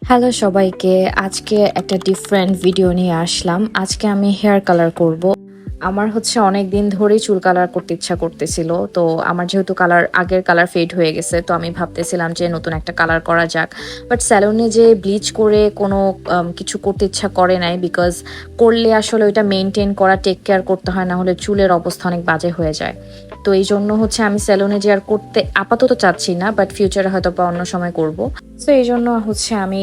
Hello সবাইকে, আজকে একটা ডিফারেন্ট ভিডিও নিয়ে আসলাম। আজকে আমি হেয়ার কালার করব। আমার হচ্ছে অনেক দিন ধরেই চুল কালার করতে ইচ্ছা করতেছিল। তো আমার যেহেতু আগের কালার ফেড হয়ে গেছে, তো আমি ভাবতেছিলাম যে নতুন একটা কালার করা যাক। বাট স্যালুনে যে ব্লিচ করে কোনো কিছু করতে ইচ্ছা করে নাই, বিকজ করলে আসলে ওইটা মেনটেন করা, টেক কেয়ার করতে হয়, না হলে চুলের অবস্থা অনেক বাজে হয়ে যায়। তো এই জন্য হচ্ছে আমি স্যালুনে যে আর করতে আপাতত চাচ্ছি না, বাট ফিউচারে হয়তো বা অন্য সময় করব। তো এই জন্য হচ্ছে আমি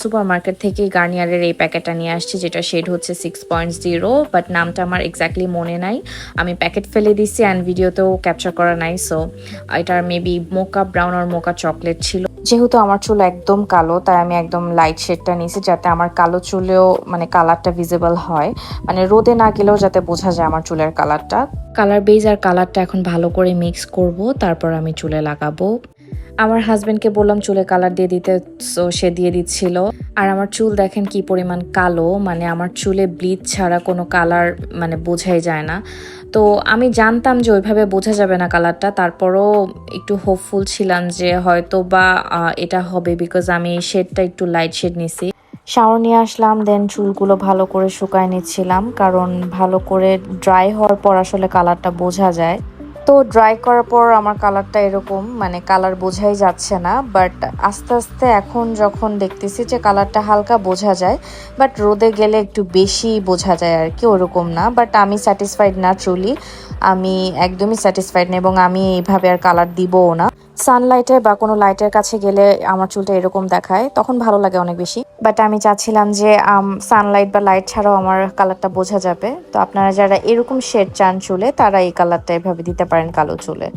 সুপার মার্কেট থেকে গার্নিয়ারের এই প্যাকেটটা নিয়ে আসছি, যেটা শেড হচ্ছে 6.0, বাট নামটা আমার এক্স্যাক্টলি মনে নাই। আমি প্যাকেট ফেলে দিচ্ছি অ্যান্ড ভিডিওতেও ক্যাপচার করা নাই। সো এটার মেবি মোকা ব্রাউন আর মোকা চকলেট ছিল। যেহেতু আমার চুল একদম কালো, তাই আমি একদম লাইট শেডটা নিয়েছি, যাতে আমার কালো চুলেও মানে কালারটা ভিজিবল হয়, মানে রোদে না গেলেও যাতে বোঝা যায় আমার চুলের কালারটা। কালার বেজ আর কালারটা এখন ভালো করে মিক্স করব, তারপর আমি চুলে লাগাবো। আমার হাজবেন্ডকে বললাম চুলে কালার দিয়ে দিতে, সো সে দিয়ে দিচ্ছিল। আর আমার চুল দেখেন কি পরিমাণ কালো, মানে আমার চুলে ব্লিচ ছাড়া কোনো কালার মানে বোঝাই যায় না। তো আমি জানতাম যে ওইভাবে বোঝা যাবে না কালারটা, তারপরও একটু হোপফুল ছিলাম যে হয়তো বা এটা হবে, বিকজ আমি শেডটা একটু লাইট শেড নিছি। শাওয়ার নিয়ে আসলাম, দেন চুলগুলো ভালো করে শুকায় নিচ্ছিলাম, কারণ ভালো করে ড্রাই হওয়ার পর আসলে কালারটা বোঝা যায়। তো ড্রাই করার পর আমার কালারটা এরকম, মানে কালার বোঝাই যাচ্ছে না। বাট আস্তে আস্তে এখন যখন দেখতেছি যে কালারটা হালকা বোঝা যায়, বাট রোদে গেলে একটু বেশি বোঝা যায় আর কি, ওরকম না। বাট আমি স্যাটিসফাইড না, ট্রুলি আমি একদমই স্যাটিসফাইড না, এবং আমি এইভাবে আর কালার দিবও না। সানলাইটে বা কোনো লাইটের কাছে গেলে আমার চুলটা এরকম দেখায়, তখন ভালো লাগে অনেক বেশি। বাট আমি চাচ্ছিলাম যে সানলাইট বা লাইট ছাড়াও আমার কালারটা বোঝা যাবে। তো আপনারা যারা এরকম শেড চান চুলে, তারা এই কালারটা এভাবে দিতে পারেন কালো চুলে।